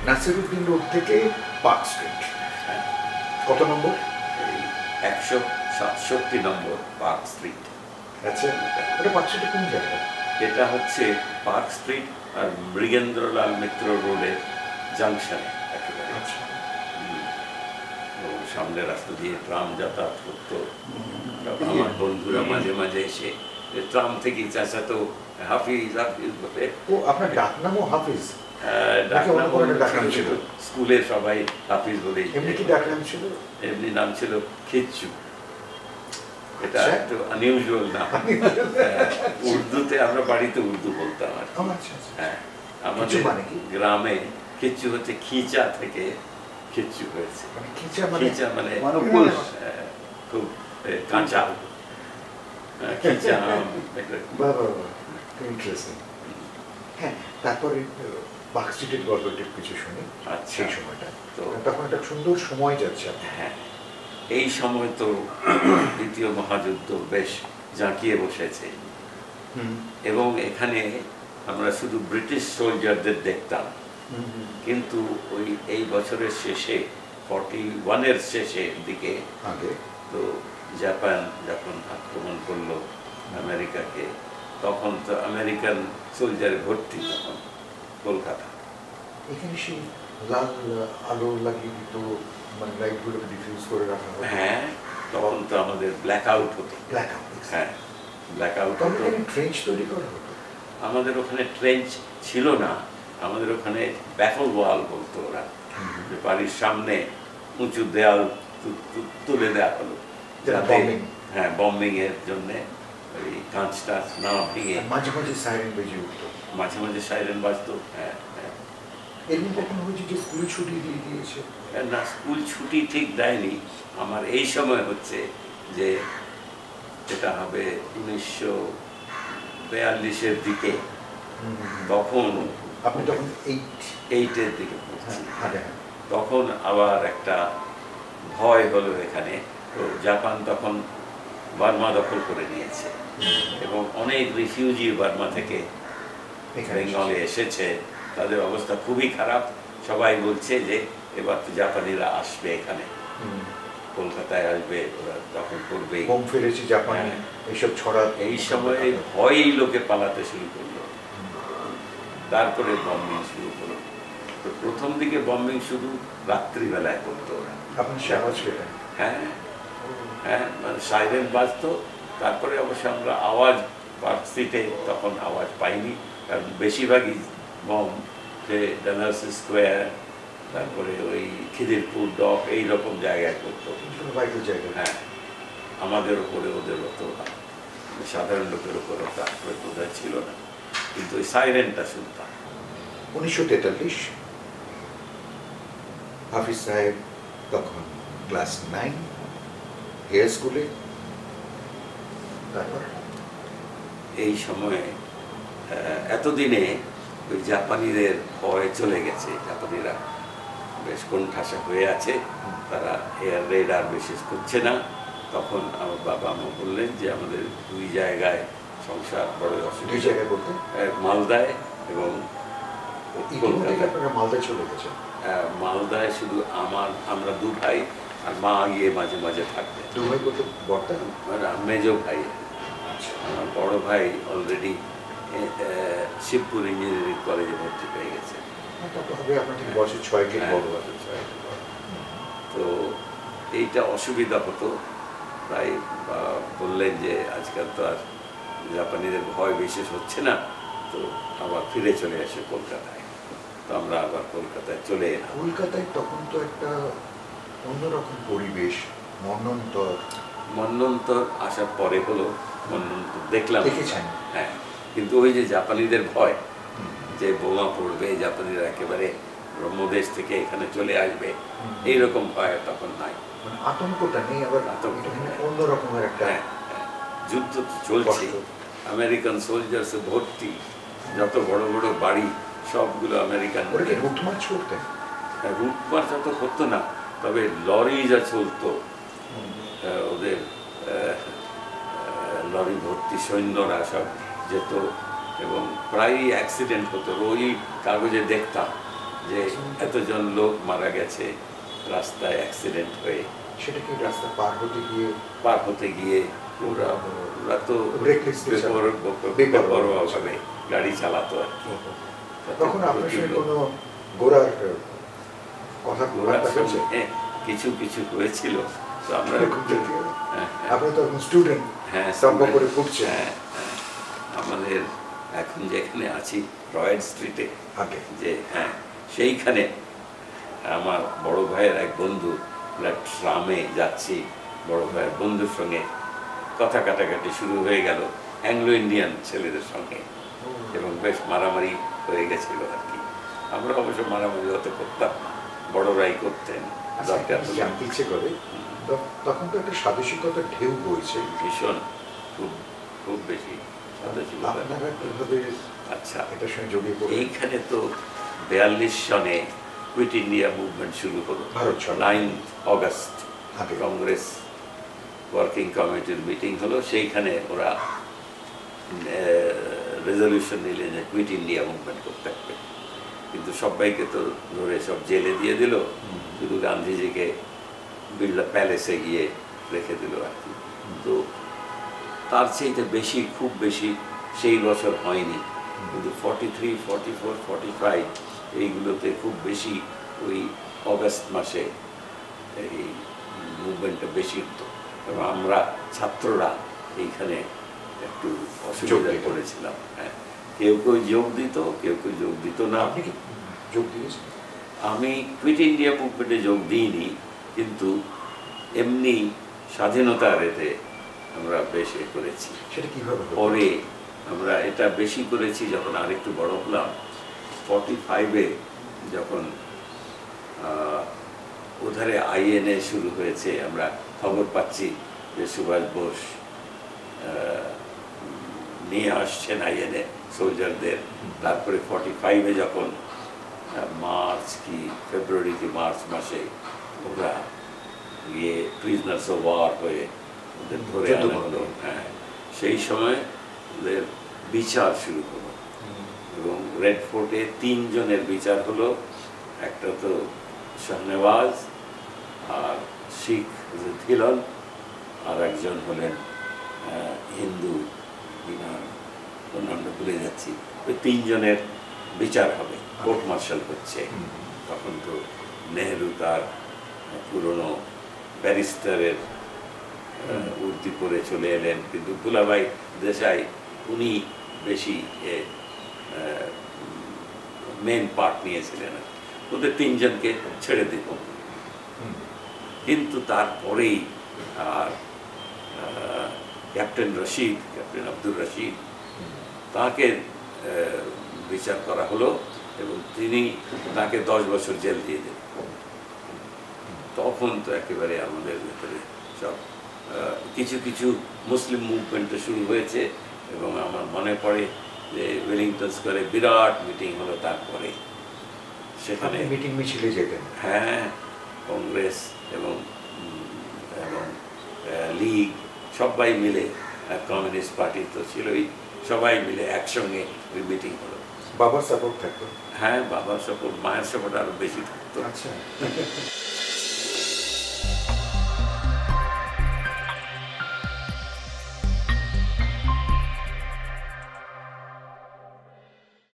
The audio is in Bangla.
নাসিরউদ্দিন রোড থেকে পার্ক স্ট্রিট, কত নম্বর? 167 নম্বর পার্ক স্ট্রিট। আচ্ছা, ওটা পার্ক স্ট্রিটে কোন জায়গা? এটা হচ্ছে পার্ক স্ট্রিট আর মৃগেন্দ্রলাল মিত্র রোডের জাংশনে একেবারে। আচ্ছা, সামনে রাস্তা দিয়ে ট্রাম যাতায়াত করতো। আমার বন্ধুরা মাঝে মাঝে এসে ট্রাম থেকে চাচাতো হাফিজ হাফিজ বলে। ও আপনার ডাকনামও হাফিজ? ডাকনাম ছিল, স্কুলে সবাই হাফিজ বলে। এমনি কি ডাকনাম ছিল? এমনি নাম ছিল খিচ্চু। এটা একটু আনইউজুয়াল নাম। উর্দুতে আমরা বাড়িতে উর্দু বলতাম আর কি। হ্যাঁ, আমাদের গ্রামে খিচ্চু হচ্ছে খিচা থেকে খিচ্চু হয়েছে। খিচা মানে খুব কাঁচা খিচা। ইন্টারেস্টিং। হ্যাঁ, তারপরে পার্ক স্ট্রিটের গল্পটা কিছু শুনি। সেই সময়টা তো তখন একটা সুন্দর সময় যাচ্ছে। হ্যাঁ, এই সময় তো দ্বিতীয় মহাযুদ্ধ বেশ জাঁকিয়ে বসেছে এবং এখানে আমরা শুধু ব্রিটিশ সোলজারদের দেখতাম, কিন্তু ওই এই বছরের শেষে 41-এর শেষের দিকে তো জাপান যখন আক্রমণ করলো আমেরিকাকে, তখন তো আমেরিকান সোলজারে ভর্তি তখন কলকাতা। এখানে সেই লাল আলো লাগিয়ে দিত, মানে লাইটগুলোকে ডিফিউজ করে রাখা হতো। হ্যাঁ, তখন তো আমাদের ব্ল্যাক আউট হতো। হ্যাঁ, ব্ল্যাক আউট হতো। ট্রেঞ্চ তৈরি করা হতো। আমাদের ওখানে ট্রেঞ্চ ছিল না, আমাদের ওখানে ব্যাফল ওয়াল বলতো ওরা, যে বাড়ির সামনে উঁচু দেয়াল তুলে দেওয়া হলো যাতে হ্যাঁ বম্বিং এর জন্য ওই কাঁচটা না ভেঙে। মাঝে মাঝে সাইরেন বেজে উঠতো। মাঝে মাঝে সাইরেন বাজতো। হ্যাঁ, এরকম কখনো হয়েছে যে স্কুল ছুটি দিয়ে দিয়েছে? না, স্কুল ছুটি ঠিক দেয়নি। আমার এই সময় হচ্ছে যে এটা হবে 1942-এর দিকে, তখন আপনি তখন 8-এর দিকে পড়ছি। তখন আবার একটা ভয় হলো এখানে। তো জাপান তখন বার্মা দখল করে নিয়েছে এবং অনেক রিফিউজি বার্মা থেকে বেঙ্গলে এসেছে। তাদের অবস্থা খুবই খারাপ। সবাই বলছে যে এবার তো জাপানিরা আসবে, এখানে কলকাতায় আসবে, ওরা দখল করবে, বোম ফেলেছে জাপান, এইসব ছড়া। এই সময় ভয়েই লোকে পালাতে শুরু করলো। তারপরে বম্বিং শুরু করলো। তো প্রথম দিকে বম্বিং শুধু রাত্রিবেলায় করতো ওরা। আপনি সে আওয়াজ পেতেন? হ্যাঁ হ্যাঁ, মানে সাইরেন বাজতো। তারপরে অবশ্য আমরা আওয়াজ পার্ক স্ট্রিটে তখন আওয়াজ পাইনি, কারণ বেশিরভাগই বম যে ডানার্সি স্কোয়ার, তারপরে ওই খিদিরপুর ডক, এইরকম জায়গায় করতো। হ্যাঁ, আমাদের ওপরে ওদের হতো না, সাধারণ লোকের ওপর ওটা বোধহয় ছিল না, কিন্তু ওই সাইরেনটা শুনতাম। 1943 হাফিজ সাহেব তখন ক্লাস 9 হেয়ার স্কুলে। তারপর এই সময়ে এতদিনে ওই জাপানিদের ভয় চলে গেছে। জাপানিরা বেশ কোণঠাসা হয়ে আছে, তারা এয়ার রেড আর বেশি করছে না। তখন আমার বাবা মা বললেন যে আমাদের 2 জায়গায় সংসার বড় অসুবিধা। 2 জায়গায় বলতে? মালদায় এবং মালদায় চলে গেছে। মালদায় শুধু আমরা 2 ভাই, আর মা গিয়ে মাঝে মাঝে থাকবে। 2 ভাই বলতে বড়টা? মেজো ভাই। আমার বড় ভাই অলরেডি শিবপুর ইঞ্জিনিয়ারিং কলেজে ভর্তি পেয়ে গেছে। তো এইটা অসুবিধা হতো, তাই বললেন যে আজকাল তো আর জাপানিদের ভয় বিশেষ হচ্ছে না, তো আবার ফিরে চলে আসে কলকাতায়। তো আমরা আবার কলকাতায় চলে এলাম। কলকাতায় তখন তো একটা অন্যরকম পরিবেশ, মন্বন্তর আসার পরে হলো মন্বন্তর দেখলাম। হ্যাঁ, কিন্তু ওই যে জাপানিদের ভয় যে বোমা পড়বে, জাপানিরা একেবারে ব্রহ্মদেশ থেকে এখানে চলে আসবে, এইরকম ভয় তখন নাই। আতঙ্কটা নেই, আবার অন্য রকমের একটা। যুদ্ধ চলছে, আমেরিকান সোলজার্সে ভর্তি, যত বড় বড় বাড়ি সবগুলো আমেরিকান। রুট মার্চ করতেন? রুট মার্চ তো করতো না, তবে লরি যা চলতো, ওদের লরি ভর্তি সৈন্যরা সব যেত এবং প্রায়ই অ্যাক্সিডেন্ট হতো। ওই কাগজে দেখতাম যে এতজন লোক মারা গেছে রাস্তায় অ্যাক্সিডেন্ট হয়ে। সেটা কি রাস্তা পার হতে গিয়ে ওরা তো বেপরোয়াভাবে গাড়ি চালাতো আর কি। তখন আপনার সঙ্গে কোনো গোড়ার কথা কিছু কিছু হয়েছিল। তো আমরা আপনি তো এখন স্টুডেন্ট, সম্ভব করে পড়ছেন। আমাদের এখন যেখানে আছি রয়্যাল স্ট্রিটে, যে সেইখানে আমার বড় ভাইয়ের এক বন্ধু, ট্রামে যাচ্ছি, বড় ভাইয়ের বন্ধুর সঙ্গে কথা কাটাকাটি শুরু হয়ে গেল অ্যাংলো ইন্ডিয়ান ছেলেদের সঙ্গে, এবং বেশ মারামারি হয়ে গেছিল আর কি। আমরা অবশ্য মারামারি হতে করতাম না, বড়রাই করতেন। জানতে ইচ্ছে করে, তখন তো একটা সাদেশিকতার ঢেউ বইছে ভীষণ, খুব খুব বেশি সাদেশিকতা। আচ্ছা, এটার সঙ্গে জড়িয়ে পড়ে এইখানে তো 42 সনে কুইট ইন্ডিয়া মুভমেন্ট শুরু হলো। 9 অগস্ট কংগ্রেস ওয়ার্কিং কমিটির মিটিং হলো, সেইখানে ওরা রেজলিউশন নিলেন যে কুইট ইন্ডিয়া মুভমেন্ট করতে হবে। কিন্তু সবাইকে তো ধরে সব জেলে দিয়ে দিল, শুধু গান্ধীজিকে বিড়লা প্যালেসে গিয়ে রেখে দিল আর কি। তো তার চাইতে বেশি, খুব বেশি সেই বছর হয়নি, কিন্তু 43, 44, 45 এইগুলোতে খুব বেশি ওই অগাস্ট মাসে এই মুভমেন্টটা বেশি হতো। এবং আমরা ছাত্ররা এইখানে একটু অসুবিধায় পড়েছিলাম। কেউ কেউ যোগ দিত, কেউ কেউ যোগ দিত না। আপনি কি যোগ দিয়েছেন? আমি কুইট ইন্ডিয়া মুভমেন্টে যোগ দিইনি, কিন্তু এমনি স্বাধীনতার এতে আমরা বেশ করেছি। সেটা কিভাবে? পরে আমরা এটা বেশি করেছি যখন আরেকটু বড় হলাম। 45-এ যখন ওধারে INA শুরু হয়েছে, আমরা খবর পাচ্ছি যে সুভাষ বোস নিয়ে আসছেন INA সোলজারদের। তারপরে 45-এ যখন মার্চ কি ফেব্রুয়ারি কি মার্চ মাসে ওরা গিয়ে প্রিজনার্স অফ ওয়ার হয়ে ওদের ধরে আনা হলো, সেই সময় ওদের বিচার শুরু হলো। এবং রেড ফোর্টে 3 জনের বিচার হলো। একটা তো শাহনেওয়াজ, আর শিখ ধিলন, আর একজন হলেন হিন্দু, ওর নামটা ভুলে যাচ্ছি। ওই 3 জনের বিচার হবে, কোর্ট মার্শাল হচ্ছে। তখন তো নেহরু তার পুরনো ব্যারিস্টারের উর্দি পরে চলে এলেন, কিন্তু দুলাভাই দেশাই উনি বেশি মেন পার্ট নিয়েছিলেন। ওদের 3 জনকে ছেড়ে দিল, কিন্তু তারপরেই আর ক্যাপ্টেন আব্দুর রশিদ, তাকে বিচার করা হলো এবং তাকে 10 বছর জেল দিয়ে দিলেন। তখন তো একেবারে আমাদের ভেতরে সব কিছু কিছু মুসলিম মুভমেন্টে শুরু হয়েছে। এবং আমার মনে পড়ে যে ওয়েলিংটন স্কোয়ারে বিরাট মিটিং হলো। তারপরে সেখানে মিটিং মিছিলে যেতেন? কংগ্রেস এবং লীগ সবাই মিলে, কমিউনিস্ট পার্টি তো ছিলই, সবাই মিলে একসঙ্গে ওই মিটিং হলো। বাবার সাপোর্ট থাকতো? বাবার সাপোর্ট, মায়ের সাপোর্ট আরো বেশি থাকতো। আচ্ছা।